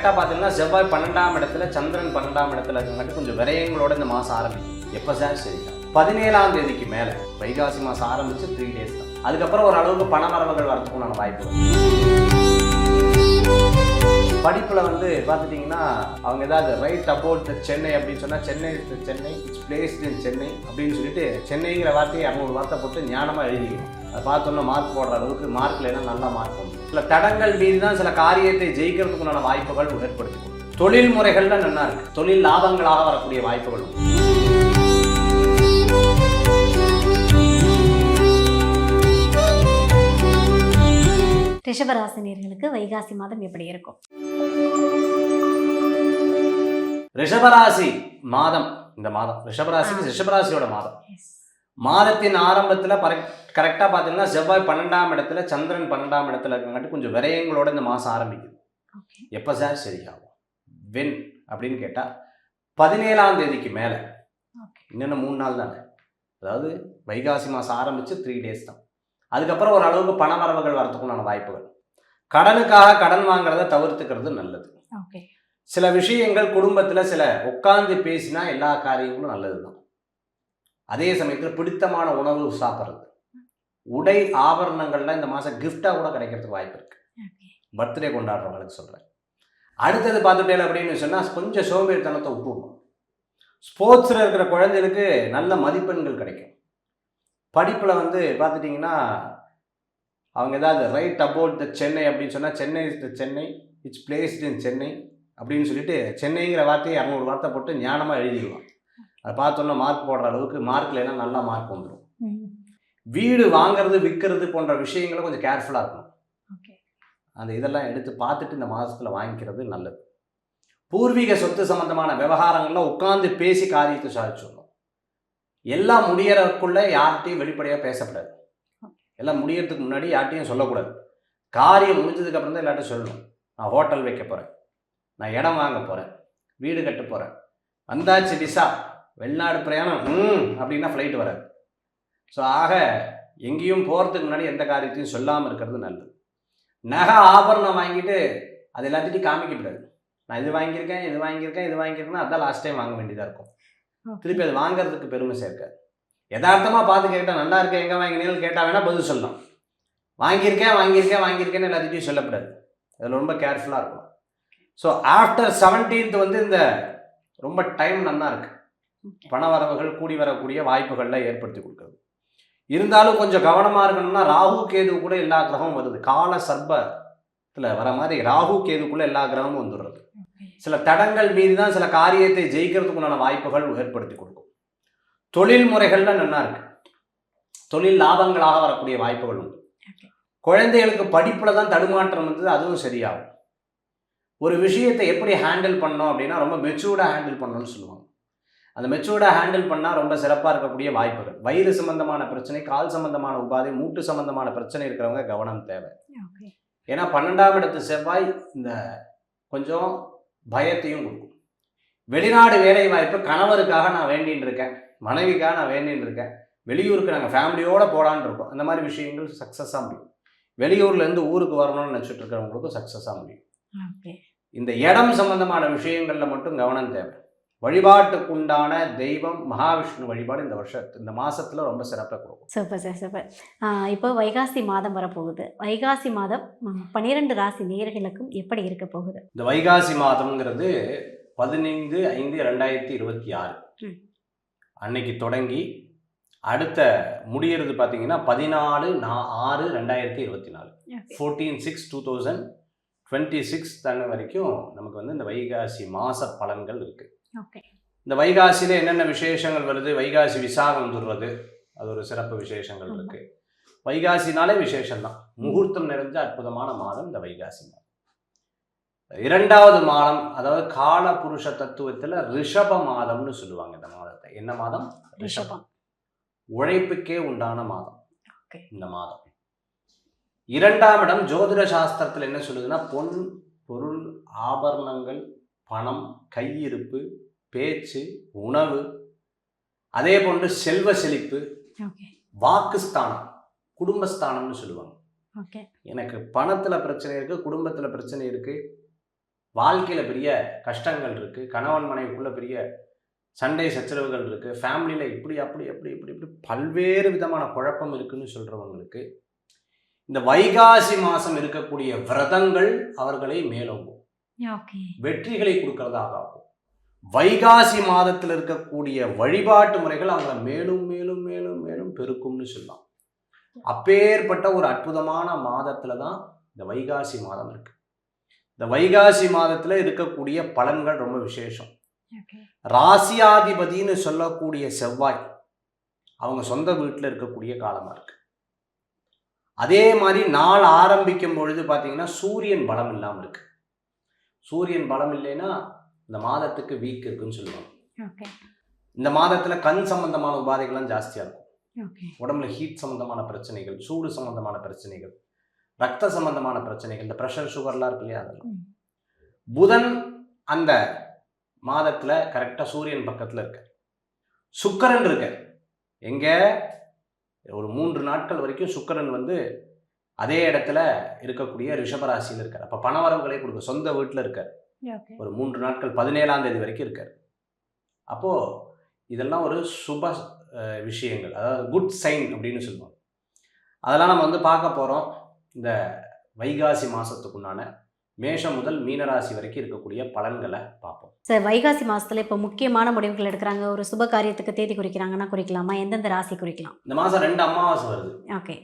கரெக்டாக பார்த்தீங்கன்னா செவ்வாய் 12ஆம் இடத்துல, சந்திரன் 12ஆம் இடத்துல இருக்கங்காட்டி கொஞ்சம் விரயங்களோட இந்த மாதம் ஆரம்பிக்கும். எப்போ சார் சரி 17ஆம் தேதிக்கு மேலே வைகாசி மாதம் ஆரம்பித்து 3 days தான். அதுக்கப்புறம் ஒரு அளவுக்கு பண வரவுகள் வரதுக்குண்டான வாய்ப்புகள். படிப்பில் வந்து பார்த்துட்டிங்கன்னா அவங்க ஏதாவது ரைட் அபவுட் சென்னை அப்படின்னு சொன்னால் சென்னை இட்ஸ் பிளேஸ்ட் இன் சென்னை அப்படின்னு சொல்லிட்டு சென்னைங்கிற வார்த்தையை 200 வார்த்தை போட்டு ஞானமாக எழுதிக்கணும். அதை பார்த்தோன்னா மார்க் போடுற அளவுக்கு மார்க்கில் என்ன நல்லா மார்க் வந்துடும். சில தடங்கள் மீது தான் சில காரியத்தை ஜெயிக்கிறதுக்குண்டான வாய்ப்புகள் ஏற்படுத்தி கொடுக்கும். தொழில் முறைகள்லாம் நல்லா இருக்குது. தொழில் லாபங்களாக வரக்கூடிய வாய்ப்புகள் உண்டு. ரிஷபராசினியர்களுக்கு வைகாசி மாதம் எப்படி இருக்கும்? ரிஷபராசி மாதம், இந்த மாதம் ரிஷபராசிக்கு ரிஷபராசியோட மாதம். மாதத்தின் ஆரம்பத்தில் கரெக்டாக பார்த்தீங்கன்னா செவ்வாய் 12ஆம் இடத்துல, சந்திரன் 12ஆம் இடத்துல இருக்கங்காட்டி கொஞ்சம் விரயங்களோட இந்த மாதம் ஆரம்பிக்குது. எப்போ சார் சரியாகும் வென் அப்படின்னு கேட்டால் 17ஆம் தேதிக்கு மேலே, இன்னும் 3 நாள் தானே. அதாவது வைகாசி மாதம் ஆரம்பித்து 3 days தான். அதுக்கப்புறம் ஒரு அளவுக்கு பண வரவுகள் வரத்துக்குண்டான வாய்ப்புகள். கடனுக்காக கடன் வாங்குறத தவிர்த்துக்கிறது நல்லது. சில விஷயங்கள் குடும்பத்தில் சில உட்கார்ந்து பேசினா எல்லா காரியங்களும் நல்லது தான். அதே சமயத்தில் பிடித்தமான உணவு சாப்பிட்றது, உடை ஆபரணங்கள்லாம் இந்த மாதம் கிஃப்டாக கூட கிடைக்கிறதுக்கு வாய்ப்பு இருக்குது. பர்த்டே கொண்டாடுறவங்களுக்கு சொல்கிறேன். அடுத்தது பார்த்துட்டேன் அப்படின்னு சொன்னால் கொஞ்சம் சோம்பேறித்தனத்தை விட்டுடணும். ஸ்போர்ட்ஸில் இருக்கிற குழந்தைகளுக்கு நல்ல மதிப்பெண்கள் கிடைக்கும். படிப்பில் வந்து பார்த்துட்டிங்கன்னா அவங்க ஏதாவது ரைட் அபவுட் த சென்னை அப்படின்னு சொன்னால் சென்னை இட்ஸ் பிளேஸ்ட் இன் சென்னை அப்படின்னு சொல்லிட்டு சென்னைங்கிற வார்த்தையை 200 வார்த்தை போட்டு ஞானமாக எழுதிடுவான். அதை பார்த்தோன்னா மார்க் போடுற அளவுக்கு மார்க்கில் எல்லாம் நல்லா மார்க் வந்துடும். வீடு வாங்கிறது விற்கிறது போன்ற விஷயங்களை கொஞ்சம் கேர்ஃபுல்லாக இருக்கணும். அந்த இதெல்லாம் எடுத்து பார்த்துட்டு இந்த மாதத்தில் வாங்கிக்கிறது நல்லது. பூர்வீக சொத்து சம்மந்தமான விவகாரங்கள்லாம் உட்காந்து பேசி காரியத்தை சாதிச்சிடணும். எல்லாம் முடியறதுக்குள்ளே யார்கிட்டையும் வெளிப்படையாக பேசக்கூடாது. எல்லாம் முடியறதுக்கு முன்னாடி யார்கிட்டையும் சொல்லக்கூடாது. காரியம் முடிஞ்சதுக்கப்புறம் தான் எல்லாட்டும் சொல்லணும். நான் ஹோட்டல் வைக்க போகிறேன், நான் இடம் வாங்க போகிறேன், வீடு கட்ட போகிறேன், வந்தாச்சு விசா, வெளிநாடு பிரயாணம் அப்படின்னா ஃப்ளைட் வராது. ஸோ ஆக எங்கேயும் போகிறதுக்கு முன்னாடி எந்த காரியத்தையும் சொல்லாமல் இருக்கிறது நல்லது. நகை ஆபரணம் வாங்கிட்டு அது எல்லாத்தையும் காமிக்கப்படாது. நான் இது வாங்கியிருக்கேன் அதான் லாஸ்ட் டைம் வாங்க வேண்டியதாக இருக்கும். திருப்பி அது வாங்கிறதுக்கு பெருமை சேர்க்காது. யதார்த்தமாக பார்த்து கேட்டால் நல்லா இருக்கேன் எங்கே வாங்கினீங்கன்னு கேட்டால் வேணால் பதில் சொல்லலாம். வாங்கியிருக்கேன்னு எல்லாத்தையும் சொல்லக்கூடாது. அதில் ரொம்ப கேர்ஃபுல்லாக இருக்கும். ஸோ ஆஃப்டர் 17th வந்து இந்த ரொம்ப டைம் நல்லா இருக்குது. பண வரவுகள் கூடி வரக்கூடிய வாய்ப்புகளில் ஏற்படுத்தி கொடுக்குறது. இருந்தாலும் கொஞ்சம் கவனமாக இருக்கணும்னா ராகு கேது கூட எல்லா கிரகமும் வருது. கால சர்பத்தில் வர மாதிரி ராகு கேதுக்குள்ளே எல்லா கிரகமும் வந்துடுறது. சில தடங்கள் மீது தான் சில காரியத்தை ஜெயிக்கிறதுக்குண்டான வாய்ப்புகள் ஏற்படுத்தி கொடுக்கும். தொழில் முறைகள்லாம் நல்லா இருக்கு. தொழில் லாபங்களாக வரக்கூடிய வாய்ப்புகள் உண்டு. குழந்தைகளுக்கு படிப்பில் தான் தடுமாற்றம் வந்தது, அதுவும் சரியாகும். ஒரு விஷயத்தை எப்படி ஹேண்டில் பண்ணோம் அப்படின்னா ரொம்ப மெச்சூர்டாக ஹேண்டில் பண்ணணும்னு சொல்லுவாங்க. அந்த மெச்சூர்டாக ஹேண்டில் பண்ணால் ரொம்ப சிறப்பாக இருக்கக்கூடிய வாய்ப்புகள். வயிறு சம்பந்தமான பிரச்சனை, கால் சம்பந்தமான உபாதை, மூட்டு சம்பந்தமான பிரச்சனை இருக்கிறவங்க கவனம் தேவை. ஏன்னா 12ஆம் இடத்து செவ்வாய் இந்த கொஞ்சம் பயத்தையும் கொடுக்கும். வெளிநாடு வேலை வாய்ப்பு கணவருக்காக நான் வேண்டின்னு இருக்கேன், மனைவிக்காக நான் வேண்டின்னு இருக்கேன், வெளியூருக்கு நாங்கள் ஃபேமிலியோடு போகலான்னு இருக்கோம். அந்த மாதிரி விஷயங்கள் சக்ஸஸாக முடியும். வெளியூர்லேருந்து ஊருக்கு வரணும்னு நினச்சிட்டு இருக்கிறவங்களுக்கும் சக்ஸஸாக முடியும். இந்த இடம் சம்பந்தமான விஷயங்களில் மட்டும் கவனம் தேவை. வழிபாட்டுக்குண்டான தெய்வம் மகாவிஷ்ணு வழிபாடு இந்த மாதத்தில் ரொம்ப சிறப்பாக கொடுக்கும். Super sir, super. இப்போ வைகாசி மாதம் வரப்போகுது. வைகாசி மாதம் 12 ராசி நேயர்களுக்கும் எப்படி இருக்க போகுது? இந்த வைகாசி மாதம்ங்கிறது 15/5/2026 அன்னைக்கு தொடங்கி அடுத்த முடிகிறது பார்த்தீங்கன்னா 14/6/2024 14/6/2026 வரைக்கும் நமக்கு வந்து இந்த வைகாசி மாத பலன்கள் இருக்குது. இந்த வைகாசியில் என்னென்ன விசேஷங்கள் வருது? வைகாசி விசாகம் வந்துடுறது, அது ஒரு சிறப்பு விசேஷங்கள் இருக்குது. வைகாசினாலே விசேஷம்தான். முகூர்த்தம் நிறைஞ்ச அற்புதமான மாதம் இந்த வைகாசி மாதம். 2வது மாதம், அதாவது கால புருஷ தத்துவத்தில் ரிஷப மாதம்னு சொல்லுவாங்க. இந்த மாதத்தை என்ன மாதம்? ரிஷபம். உழைப்புக்கே உண்டான மாதம் இந்த மாதம். 2ஆம் இடம் ஜோதிட சாஸ்திரத்தில் என்ன சொல்லுதுன்னா பொன் பொருள் ஆபரணங்கள் பணம் கையிருப்பு பேச்சு உணவு அதே போன்று செல்வ செழிப்பு வாக்குஸ்தானம் குடும்பஸ்தானம்னு சொல்லுவாங்க. எனக்கு பணத்தில் பிரச்சனை இருக்குது, குடும்பத்தில் பிரச்சனை இருக்குது, வாழ்க்கையில் பெரிய கஷ்டங்கள் இருக்குது, கணவன் மனைவிக்குள்ளே பெரிய சண்டை சச்சரவுகள் இருக்குது, ஃபேமிலியில் இப்படி அப்படி அப்படி இப்படி இப்படி பல்வேறு விதமான குழப்பம் இருக்குன்னு சொல்கிறவங்களுக்கு இந்த வைகாசி மாதம் இருக்கக்கூடிய விரதங்கள் அவர்களை மேலோங்கும், வெற்றிகளை கொடுக்கறதாக ஆகும். வைகாசி மாதத்தில் இருக்கக்கூடிய வழிபாட்டு முறைகள் அவங்கள மேலும் மேலும் மேலும் மேலும் பெருக்கும்னு சொல்லலாம். அப்பேற்பட்ட ஒரு அற்புதமான மாதத்துல தான் இந்த வைகாசி மாதம் இருக்கு. இந்த வைகாசி மாதத்துல இருக்கக்கூடிய பலன்கள் ரொம்ப விசேஷம். ராசியாதிபதினு சொல்லக்கூடிய செவ்வாய் அவங்க சொந்த வீட்டில் இருக்கக்கூடிய காலமா இருக்கு. அதே மாதிரி நாள் ஆரம்பிக்கும் பொழுது பார்த்தீங்கன்னா சூரியன் பலம் இல்லாமல் இருக்கு. சூரியன் பலம் இல்லைன்னா இந்த மாதத்துக்கு வீக் இருக்குன்னு சொல்லுவாங்க. இந்த மாதத்துல கண் சம்பந்தமான உபாதைகள்லாம் ஜாஸ்தியா இருக்கும். உடம்புல ஹீட் சம்பந்தமான பிரச்சனைகள், சூடு சம்பந்தமான பிரச்சனைகள், ரத்த சம்பந்தமான பிரச்சனைகள், இந்த ப்ரெஷர் சுகர்லாம் இருக்கு இல்லையா, அதெல்லாம். புதன் அந்த மாதத்துல கரெக்டா சூரியன் பக்கத்துல இருக்க, சுக்கிரன் இருக்க, எங்க ஒரு 3 நாட்கள் வரைக்கும் சுக்கிரன் வந்து அதே இடத்துல இருக்கக்கூடிய ரிஷபராசியில் இருக்கார். அப்ப பணவரவுகளை கொடுக்க சொந்த வீட்டில் இருக்கார். ஒரு 3 நாட்கள் 17ஆம் தேதி வரைக்கும் இருக்கார். அப்போ இதெல்லாம் ஒரு சுப விஷயங்கள், அதாவது குட் சைன் அப்படின்னு சொல்லுவாங்க. அதெல்லாம் நம்ம வந்து பார்க்க போகிறோம். இந்த வைகாசி மாதத்துக்குண்டான மேஷம் முதல் மீனராசி வரைக்கும் இருக்கக்கூடிய பலன்களை பார்ப்போம். சார், வைகாசி மாதத்தில் இப்போ முக்கியமான முடிவுகள் எடுக்கிறாங்க, ஒரு சுப காரியத்துக்கு தேதி குறிக்கிறாங்கன்னா குறிக்கலாமா? எந்தெந்த ராசி குறிக்கலாம்? இந்த மாதம் 2 அமாவாசை வருது. ஓகே.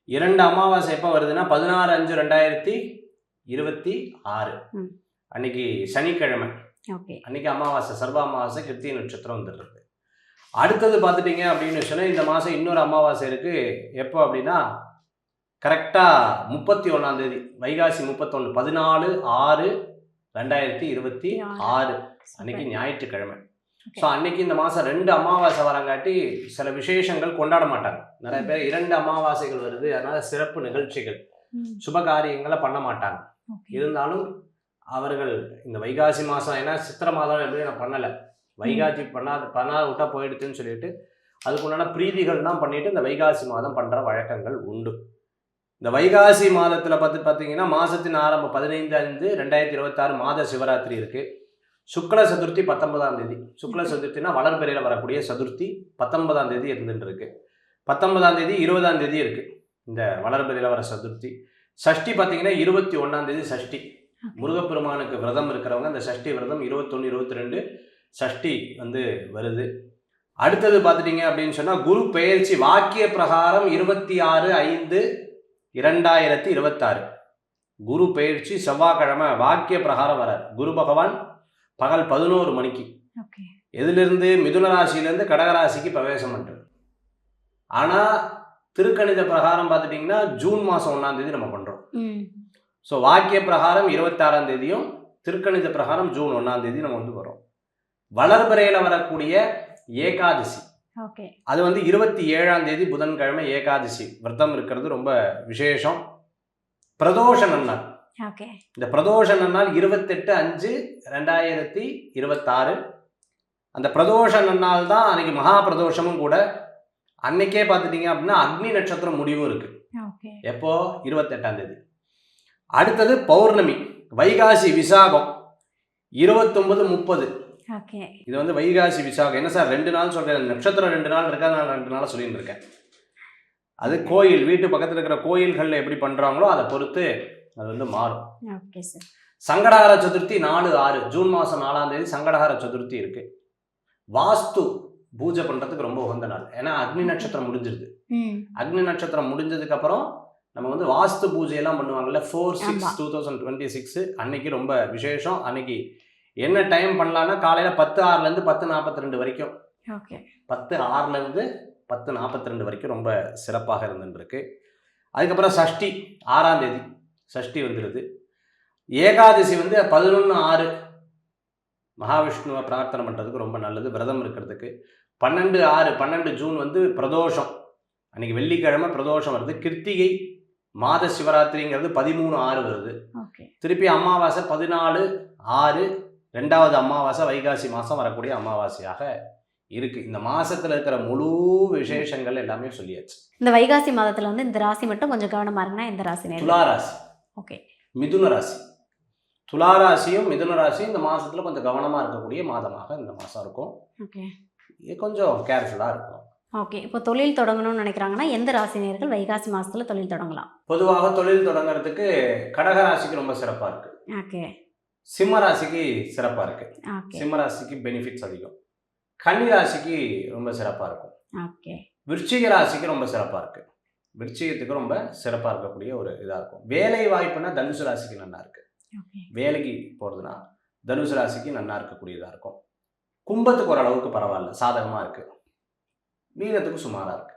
2 அமாவாசை எப்போ வருதுன்னா 16/5/2026 அன்னைக்கு சனிக்கிழமை. ஓகே. அன்னைக்கு அமாவாசை, சர்வ அமாவாசை, கிருத்திகை நட்சத்திரம் வந்துடுறது. அடுத்தது பார்த்துட்டிங்க அப்படின்னு சொன்னால் இந்த மாதம் இன்னொரு அமாவாசை இருக்குது. எப்போ அப்படின்னா கரெக்டாக 31ஆம் தேதி, வைகாசி 31, 14/6/2026 அன்னைக்கு ஞாயிற்றுக்கிழமை. ஸோ அன்னைக்கு இந்த மாதம் 2 அமாவாசை வரங்காட்டி சில விசேஷங்கள் கொண்டாட மாட்டாங்க. நிறைய பேர் 2 அமாவாசைகள் வருது, அதனால சிறப்பு நிகழ்ச்சிகள், சுப காரியங்களை பண்ண மாட்டாங்க. இருந்தாலும் அவர்கள் இந்த வைகாசி மாதம், ஏன்னா சித்திரை மாதம் எப்படி நான் பண்ணலை, வைகாசி பண்ணாத விட்டா போயிடுதுன்னு சொல்லிட்டு அதுக்குண்டான பிரீதிகள் தான் பண்ணிட்டு இந்த வைகாசி மாதம் பண்ணுற வழக்கங்கள் உண்டு. இந்த வைகாசி மாதத்தில் பார்த்தீங்கன்னா மாதத்தின் ஆரம்பம் 15/5/2026 மாத சிவராத்திரி இருக்குது. சுக்ல சதுர்த்தி 19ஆம் தேதி. சுக்ல சதுர்த்தினா வளர்பிறையில் வரக்கூடிய சதுர்த்தி 19ஆம் தேதி இருந்துட்டு இருக்கு. 19ஆம் தேதி 20ஆம் தேதி இருக்குது இந்த வளர்பிறையில் வர சதுர்த்தி. சஷ்டி பார்த்தீங்கன்னா 21ஆம் தேதி சஷ்டி. முருகப்பெருமானுக்கு விரதம் இருக்கிறவங்க அந்த சஷ்டி விரதம் 21, 22 சஷ்டி வந்து வருது. அடுத்தது பார்த்துட்டிங்க அப்படின்னு சொன்னால் குரு பெயர்ச்சி வாக்கிய பிரகாரம் 26/5/2026 குரு பெயர்ச்சி செவ்வாய்க்கிழமை வாக்கிய பிரகாரம் வரார். குரு பகவான் பகல் 11 மணிக்கு எதிலிருந்து மிதுன ராசியிலேருந்து கடகராசிக்கு பிரவேசம் பண்ணுறது. ஆனால் திருக்கணித பிரகாரம் பார்த்துட்டிங்கன்னா ஜூன் மாதம் 1ஆம் தேதி நம்ம பண்ணுறோம். ஸோ வாக்கிய பிரகாரம் 26ஆம் தேதியும் திருக்கணித பிரகாரம் ஜூன் 1ஆம் தேதி நம்ம வந்து வரோம். வளர்பிறையில் வரக்கூடிய ஏகாதசி, அது வந்து 27ஆம் தேதி புதன்கிழமை ஏகாதசி விரதம் இருக்கிறது ரொம்ப விசேஷம். பிரதோஷ நன்னாள். இந்த பிரதோஷ நன்னாள் 28/5/2026 அந்த பிரதோஷ நன்னாள் தான் அன்னைக்கு மகா பிரதோஷமும் கூட. அன்னைக்கே பார்த்துட்டீங்க அப்படின்னா அக்னி நட்சத்திரம் முடிவும் இருக்கு. எப்போ? 28ஆம் தேதி. அடுத்தது பௌர்ணமி, வைகாசி விசாகம் 29/30. இது வந்து வைகாசி விசாகம். என்ன சார் 2 நாள் சொல்றேன், நட்சத்திரம் 2 நாள் இருக்கா, நான் 2 நாள் சொல்லிட்டு இருக்கேன். அது கோயில், வீட்டு பக்கத்தில் இருக்கிற கோயில்களில் எப்படி பண்றாங்களோ அதை பொறுத்து அது வந்து மாறும். சங்கடஹர சதுர்த்தி 4/6 ஜூன் மாதம் 4ஆம் தேதி சங்கடஹர சதுர்த்தி இருக்கு. வாஸ்து பூஜை பண்றதுக்கு ரொம்ப உகந்த நாள். ஏன்னா அக்னி நட்சத்திரம் முடிஞ்சிருது. அக்னி நட்சத்திரம் முடிஞ்சதுக்கு அப்புறம் நம்ம வந்து வாஸ்து பூஜையெல்லாம் பண்ணுவாங்கல்ல, 4/6/2026 அன்னைக்கு ரொம்ப விசேஷம். அன்னைக்கு என்ன டைம் பண்ணலான்னா காலையில் 10:06 10:42 வரைக்கும், 10:06 10:42 வரைக்கும் ரொம்ப சிறப்பாக இருந்துருக்கு. அதுக்கப்புறம் சஷ்டி 6ஆம் தேதி சஷ்டி வந்துடுது. ஏகாதசி வந்து 11/6 மகாவிஷ்ணுவை பிரார்த்தனை பண்ணுறதுக்கு ரொம்ப நல்லது, விரதம் இருக்கிறதுக்கு. 12/6 ஜூன் வந்து பிரதோஷம், அன்னைக்கு வெள்ளிக்கிழமை பிரதோஷம் வருது. கிருத்திகை மாத சிவராத்திரிங்கிறது 13/6 வருது. திருப்பி அமாவாசை 14/6 2வது அமாவாசை வைகாசி மாதம் வரக்கூடிய அமாவாசையாக இருக்கு. இந்த மாசத்துல இருக்கிற முழு விசேஷங்கள் எல்லாமே சொல்லியாச்சு. இந்த வைகாசி மாதத்துல வந்து இந்த ராசி மட்டும் கொஞ்சம் கவனமா இருக்குன்னா எந்த ராசி? துலா ராசி, மிதுன ராசி. துளாராசியும் மிதுன ராசியும் இந்த மாதத்தில் கொஞ்சம் கவனமாக இருக்கக்கூடிய மாதமாக இந்த மாதம் இருக்கும். ஓகே. இது கொஞ்சம் கேர்ஃபுல்லாக இருக்கும். ஓகே. இப்போ தொழில் தொடங்கணும்னு நினைக்கிறாங்கன்னா எந்த ராசினியர்கள் வைகாசி மாதத்தில் தொழில் தொடங்கலாம்? பொதுவாக தொழில் தொடங்குறதுக்கு கடக ராசிக்கு ரொம்ப சிறப்பாக இருக்குது. ஓகே. சிம்ம ராசிக்கு சிறப்பாக இருக்குது. ஓகே. சிம்ம ராசிக்கு பெனிஃபிட்ஸ் அதிகம். கன்னி ராசிக்கு ரொம்ப சிறப்பாக இருக்கும். ஓகே. விருச்சிக ராசிக்கு ரொம்ப சிறப்பாக இருக்குது. விருச்சிகத்துக்கு ரொம்ப சிறப்பாக இருக்கக்கூடிய ஒரு இதாக இருக்கும். வேலை வாய்ப்புனா தனுசு ராசிக்கு நல்லா இருக்குது. ஓகே. வேலைக்கு போகிறதுனா தனுசு ராசிக்கு நல்லா இருக்கக்கூடியதாக இருக்கும். கும்பத்துக்கு ஓரளவுக்கு பரவாயில்ல, சாதகமாக இருக்குது. மீனத்துக்கு சுமாராக இருக்குது.